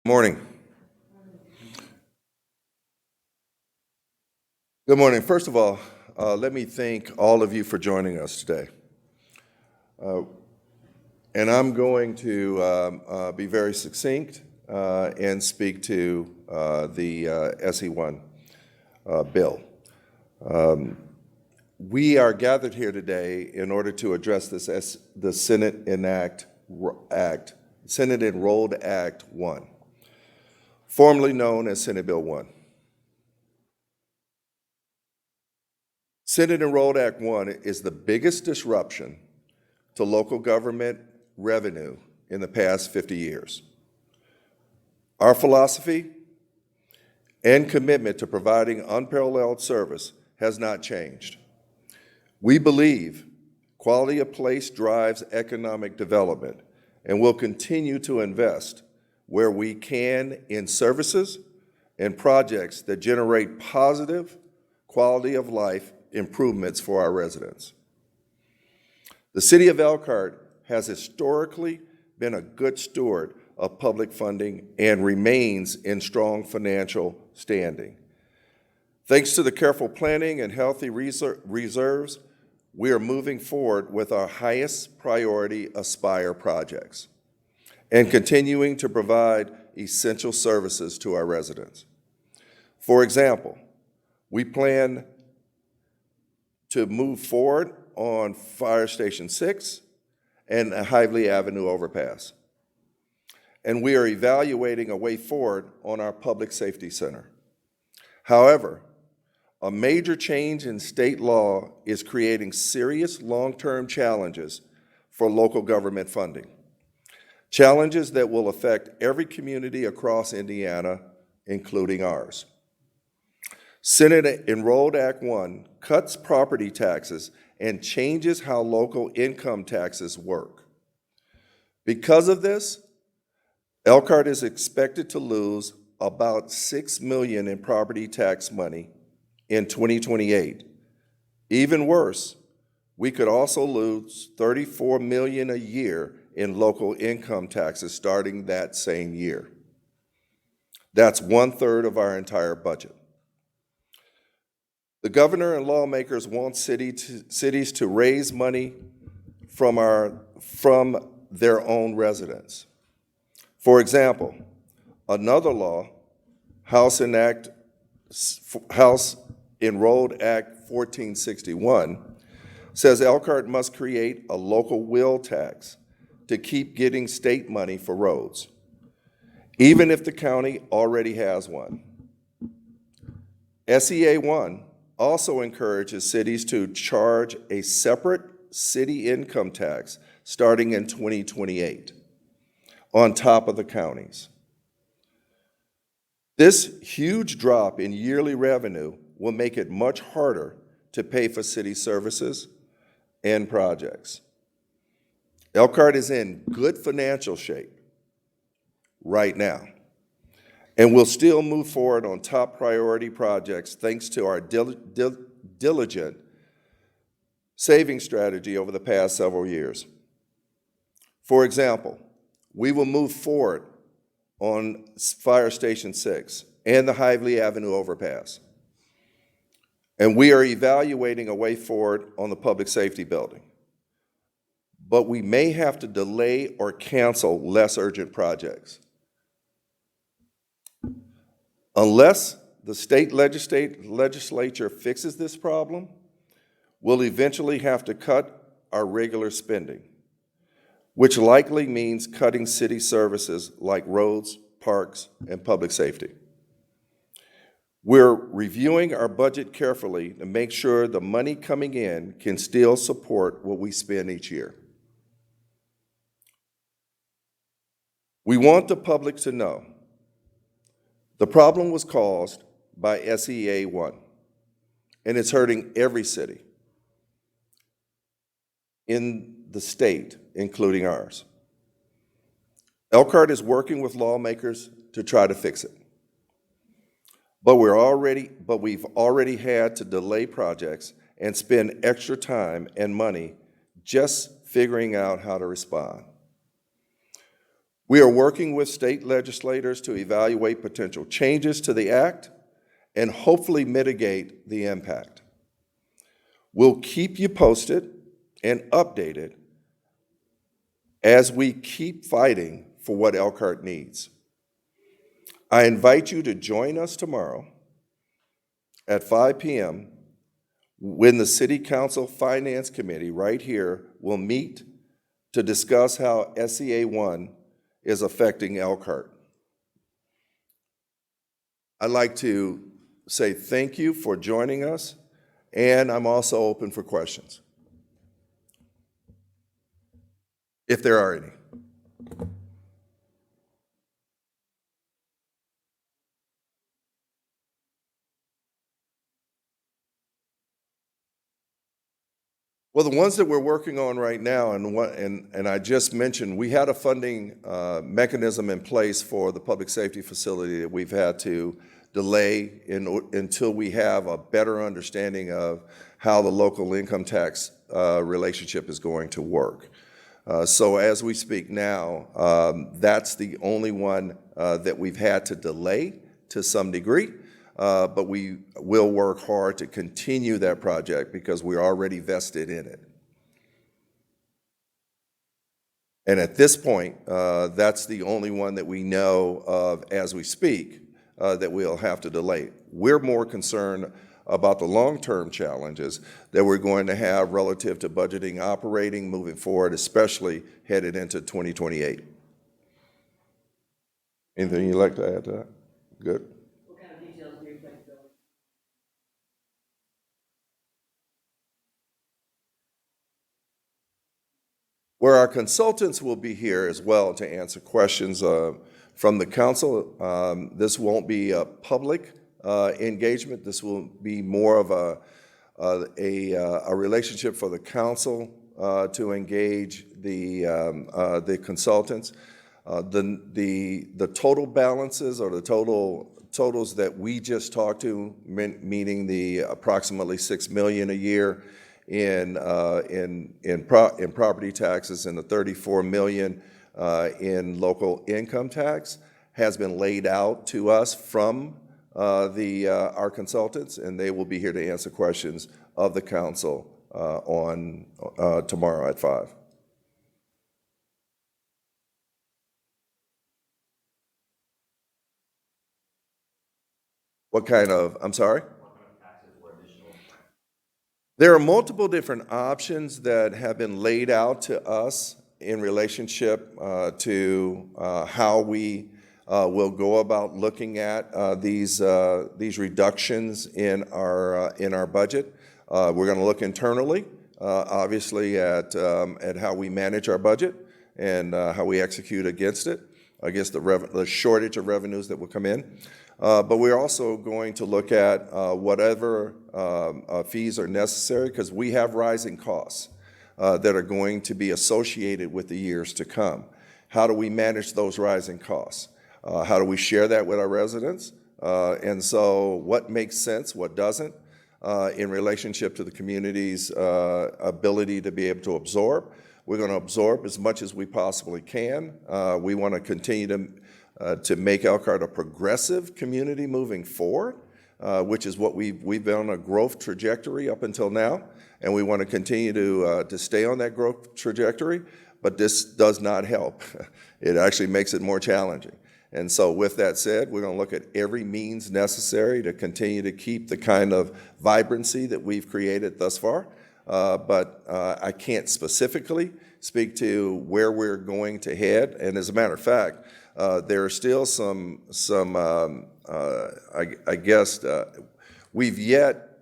Morning. Good morning. First of all, let me thank all of you for joining us today. And I'm going to be very succinct and speak to the SE1 bill. We are gathered here today in order to address the Senate Enrolled Act 1, formerly known as Senate Bill 1. Senate Enrolled Act 1 is the biggest disruption to local government revenue in the past 50 years. Our philosophy and commitment to providing unparalleled service has not changed. We believe quality of place drives economic development and will continue to invest where we can in services and projects that generate positive quality of life improvements for our residents. The City of Elkhart has historically been a good steward of public funding and remains in strong financial standing. Thanks to the careful planning and healthy reserves, we are moving forward with our highest priority Aspire projects and continuing to provide essential services to our residents. For example, we plan to move forward on Fire Station 6 and the Hively Avenue overpass. And we are evaluating a way forward on our Public Safety Center. However, a major change in state law is creating serious long-term challenges for local government funding. Challenges that will affect every community across Indiana, including ours. Senate Enrolled Act 1 cuts property taxes and changes how local income taxes work. Because of this, Elkhart is expected to lose about $6 million in property tax money in 2028. Even worse, we could also lose $34 million a year in local income taxes starting that same year. That's 1/3 of our entire budget. The governor and lawmakers want cities to raise money from their own residents. For example, another law, House Enrolled Act 1461, says Elkhart must create a local will tax to keep getting state money for roads, even if the county already has one. SEA 1 also encourages cities to charge a separate city income tax starting in 2028 on top of the counties. This huge drop in yearly revenue will make it much harder to pay for city services and projects. Elkhart is in good financial shape right now, and we'll still move forward on top priority projects thanks to our diligent saving strategy over the past several years. For example, we will move forward on Fire Station 6 and the Hively Avenue overpass. And we are evaluating a way forward on the Public Safety Building. But we may have to delay or cancel less urgent projects. Unless the state legislature fixes this problem, we'll eventually have to cut our regular spending, which likely means cutting city services like roads, parks, and public safety. We're reviewing our budget carefully to make sure the money coming in can still support what we spend each year. We want the public to know the problem was caused by SEA 1, and it's hurting every city in the state, including ours. Elkhart is working with lawmakers to try to fix it. But we've already had to delay projects and spend extra time and money just figuring out how to respond. We are working with state legislators to evaluate potential changes to the act and hopefully mitigate the impact. We'll keep you posted and updated as we keep fighting for what Elkhart needs. I invite you to join us tomorrow at 5 p.m. when the City Council Finance Committee right here will meet to discuss how SEA 1 is affecting Elkhart. I'd like to say thank you for joining us, and I'm also open for questions, if there are any. Well, the ones that we're working on right now, and I just mentioned, we had a funding mechanism in place for the public safety facility that we've had to delay until we have a better understanding of how the local income tax relationship is going to work. So as we speak now, that's the only one that we've had to delay to some degree. But we will work hard to continue that project because we're already vested in it. And at this point, that's the only one that we know of as we speak that we'll have to delay. We're more concerned about the long-term challenges that we're going to have relative to budgeting, operating, moving forward, especially headed into 2028. Anything you'd like to add to that? Good. Where our consultants will be here as well to answer questions from the council. This won't be a public engagement. This will be more of a relationship for the council to engage the consultants. The total balances or the totals that we just talked to, meaning the approximately $6 million a year in property taxes and the $34 million in local income tax, has been laid out to us from our consultants, and they will be here to answer questions of the council on tomorrow at 5. What kind of, I'm sorry? There are multiple different options that have been laid out to us in relationship to how we will go about looking at these reductions in our budget. We're going to look internally, obviously, at how we manage our budget and how we execute against it, against the shortage of revenues that will come in. But we're also going to look at whatever fees are necessary, because we have rising costs that are going to be associated with the years to come. How do we manage those rising costs? How do we share that with our residents? And so what makes sense, what doesn't, in relationship to the community's ability to be able to absorb. We're going to absorb as much as we possibly can. We want to continue to make Elkhart a progressive community moving forward, which is what we've been on a growth trajectory up until now, and we want to continue to stay on that growth trajectory, but this does not help. It actually makes it more challenging. And so with that said, we're going to look at every means necessary to continue to keep the kind of vibrancy that we've created thus far, but I can't specifically speak to where we're going to head. And as a matter of fact, there are still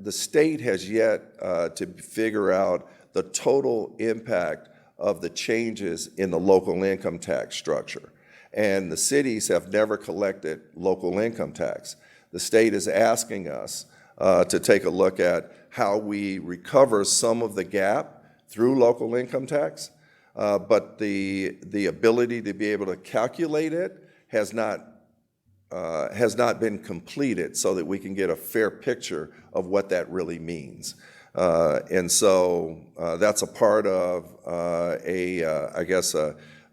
the state has yet to figure out the total impact of the changes in the local income tax structure. And the cities have never collected local income tax. The state is asking us to take a look at how we recover some of the gap through local income tax. But the ability to be able to calculate it has not been completed so that we can get a fair picture of what that really means. And so that's a part of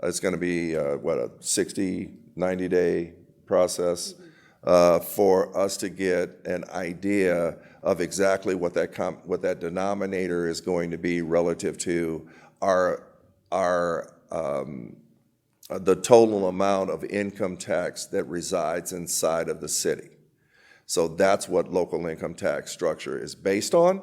It's going to be, a 60, 90-day process for us to get an idea of exactly what that denominator is going to be relative to the total amount of income tax that resides inside of the city. So that's what local income tax structure is based on,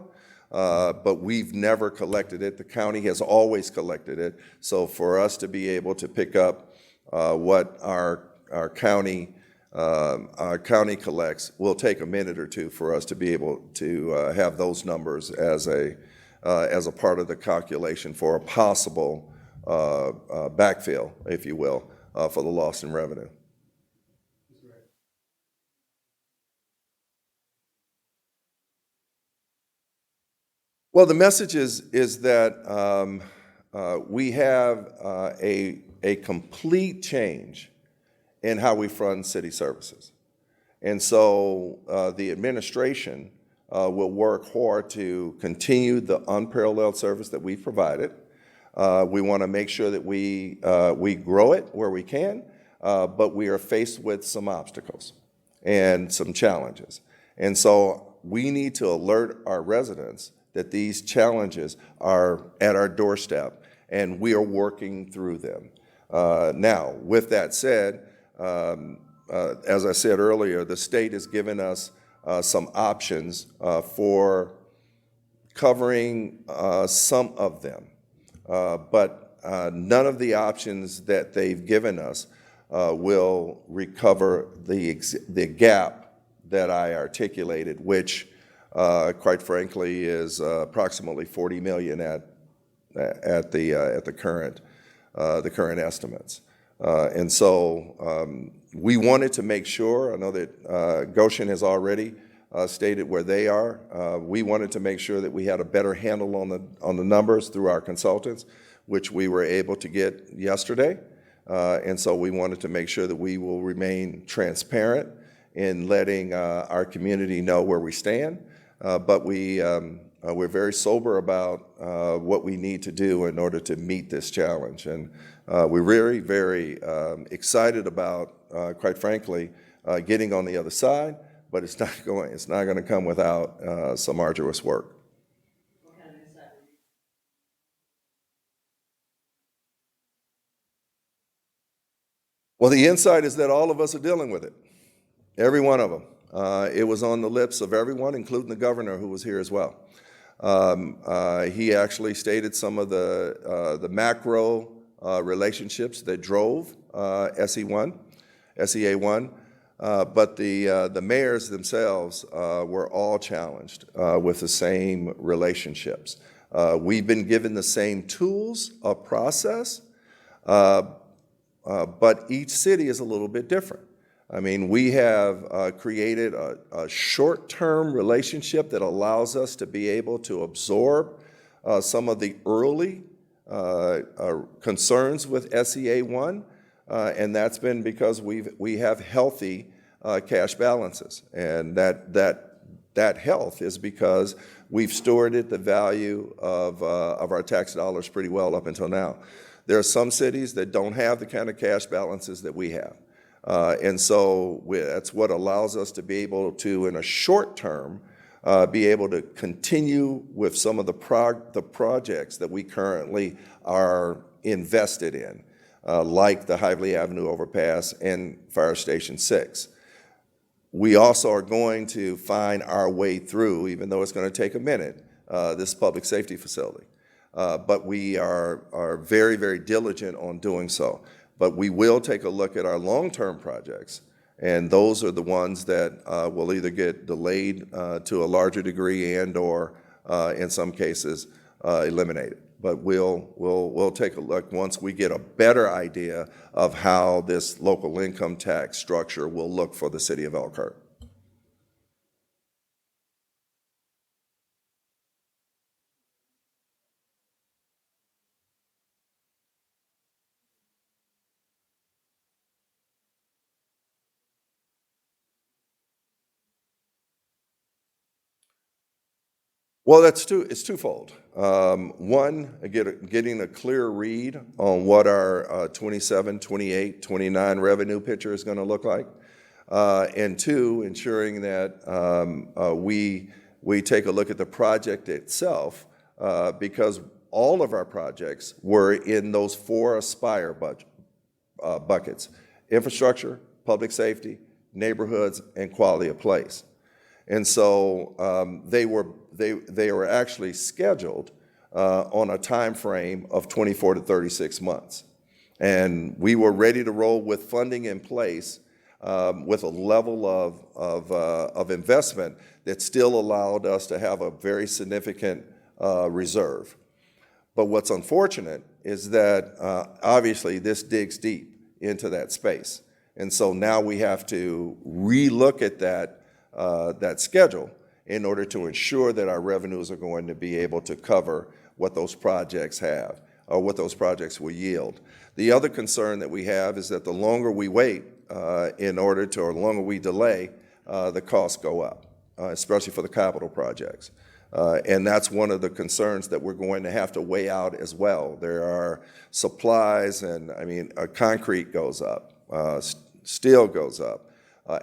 but we've never collected it. The county has always collected it. So for us to be able to pick up what our county collects will take a minute or two for us to be able to have those numbers as a part of the calculation for a possible backfill, if you will, for the loss in revenue. Well, the message is that we have a complete change in how we fund city services. And so the administration will work hard to continue the unparalleled service that we've provided. We want to make sure that we grow it where we can, but we are faced with some obstacles and some challenges. And so we need to alert our residents that these challenges are at our doorstep, and we are working through them. Now, with that said, as I said earlier, the state has given us some options for covering some of them, but none of the options that they've given us will recover the gap that I articulated, which quite frankly is approximately 40 million at the current estimates. And so we wanted to make sure, I know that Goshen has already stated where they are. We wanted to make sure that we had a better handle on the numbers through our consultants, which we were able to get yesterday. And so we wanted to make sure that we will remain transparent in letting our community know where we stand. But we're very sober about what we need to do in order to meet this challenge. And we're very, very excited about, quite frankly, getting on the other side, but it's not going to come without some arduous work. Well, the insight is that all of us are dealing with it, every one of them. It was on the lips of everyone, including the governor, who was here as well. He actually stated some of the macro relationships that drove SE1, SEA1, but the mayors themselves were all challenged with the same relationships. We've been given the same tools of process, but each city is a little bit different. I mean, we have created a short-term relationship that allows us to be able to absorb some of the early concerns with SEA1, and that's been because we have healthy cash balances, and that health is because we've stewarded the value of our tax dollars pretty well up until now. There are some cities that don't have the kind of cash balances that we have. And so that's what allows us to be able to, in a short term, be able to continue with some of the projects that we currently are invested in, like the Hively Avenue Overpass and Fire Station 6. We also are going to find our way through, even though it's going to take a minute, this public safety facility. But we are very, very diligent on doing so. But we will take a look at our long-term projects, and those are the ones that will either get delayed to a larger degree and/or, in some cases, eliminated. But we'll take a look once we get a better idea of how this local income tax structure will look for the city of Elkhart. Well, it's twofold. One, getting a clear read on what our 27, 28, 29 revenue picture is going to look like. And two, ensuring that we take a look at the project itself, because all of our projects were in those four Aspire buckets: infrastructure, public safety, neighborhoods, and quality of place. And so they were actually scheduled on a time frame of 24 to 36 months. And we were ready to roll with funding in place, with a level of investment that still allowed us to have a very significant reserve. But what's unfortunate is that obviously this digs deep into that space. And so now we have to relook at that schedule in order to ensure that our revenues are going to be able to cover what those projects have, or what those projects will yield. The other concern that we have is that the longer we wait or the longer we delay, the costs go up, especially for the capital projects. And that's one of the concerns that we're going to have to weigh out as well. There are supplies, and concrete goes up, steel goes up,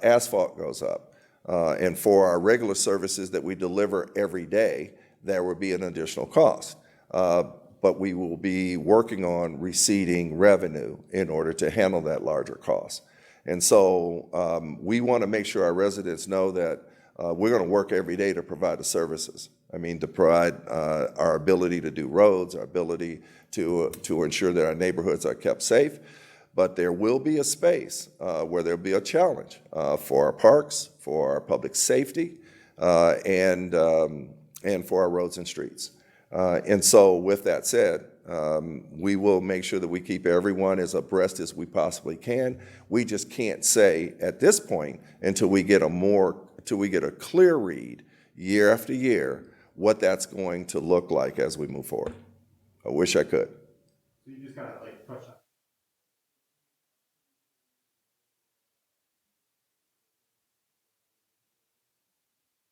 asphalt goes up. And for our regular services that we deliver every day, there will be an additional cost. But we will be working on receiving revenue in order to handle that larger cost. And so we want to make sure our residents know that we're going to work every day to provide the services. To provide our ability to do roads, our ability to ensure that our neighborhoods are kept safe. But there will be a space where there'll be a challenge for our parks, for our public safety, and for our roads and streets. And so with that said, we will make sure that we keep everyone as abreast as we possibly can. We just can't say at this point, until we get a clear read year after year, what that's going to look like as we move forward. I wish I could. So you just got to touch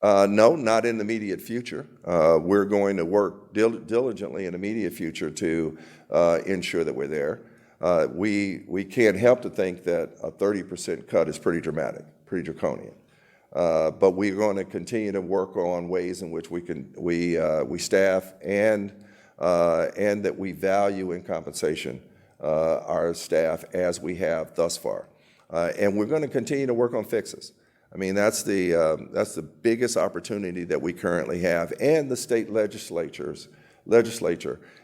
on. No, not in the immediate future. We're going to work diligently in the immediate future to ensure that we're there. We can't help to think that a 30% cut is pretty dramatic, pretty draconian. But we're going to continue to work on ways in which we staff and that we value in compensation our staff as we have thus far. And we're going to continue to work on fixes. That's the biggest opportunity that we currently have, and the state legislature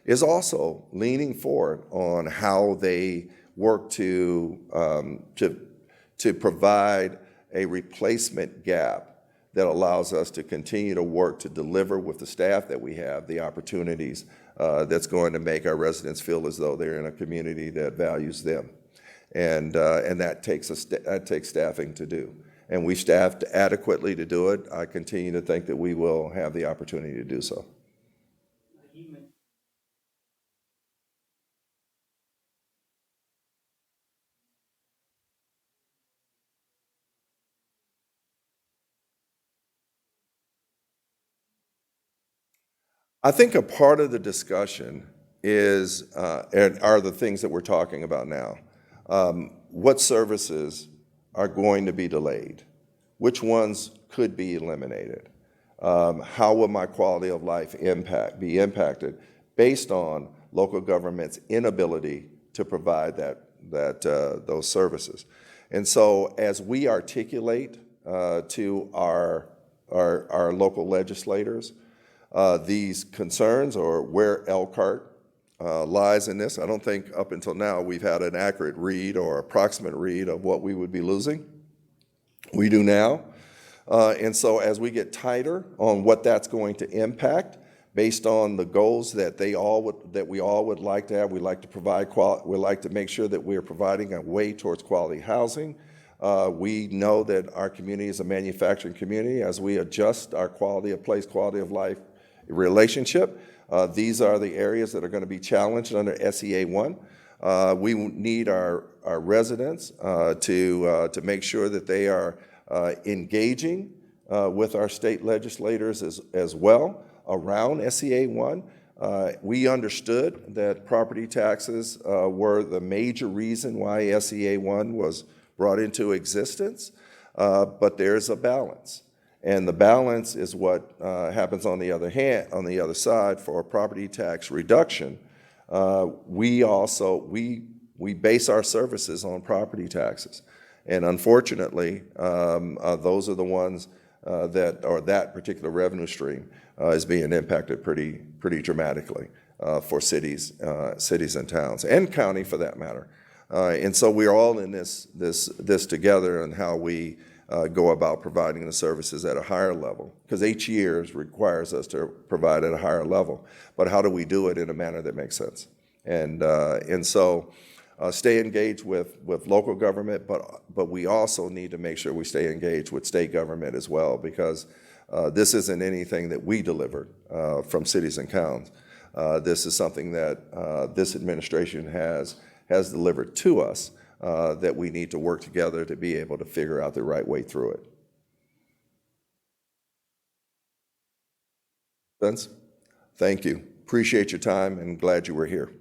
is also leaning forward on how they work to provide a replacement gap that allows us to continue to work to deliver with the staff that we have the opportunities that's going to make our residents feel as though they're in a community that values them, and that takes staffing to do. And we staffed adequately to do it. I continue to think that we will have the opportunity to do so. I think a part of the discussion is, and are the things that we're talking about now. What services are going to be delayed? Which ones could be eliminated? How will my quality of life be impacted based on local government's inability to provide those services? And so as we articulate to our local legislators these concerns, or where Elkhart lies in this. I don't think up until now we've had an accurate read or approximate read of what we would be losing. We do now. And so as we get tighter on what that's going to impact, based on the goals that we all would like to have, we like to make sure that we're providing a way towards quality housing. We know that our community is a manufacturing community. As we adjust our quality of place, quality of life relationship, these are the areas that are going to be challenged under SEA 1. We need our residents to make sure that they are engaging with our state legislators as well around SEA 1. We understood that property taxes were the major reason why SEA 1 was brought into existence, but there's a balance. And the balance is what happens on the other side for property tax reduction. We base our services on property taxes. And unfortunately, those are the ones that particular revenue stream is being impacted pretty dramatically for cities and towns, and county for that matter. And so we're all in this together, and how we go about providing the services at a higher level, because each year requires us to provide at a higher level. But how do we do it in a manner that makes sense? And so stay engaged with local government, but we also need to make sure we stay engaged with state government as well, because this isn't anything that we delivered from cities and counties. This is something that this administration has delivered to us, that we need to work together to be able to figure out the right way through it. Vince, thank you. Appreciate your time and glad you were here.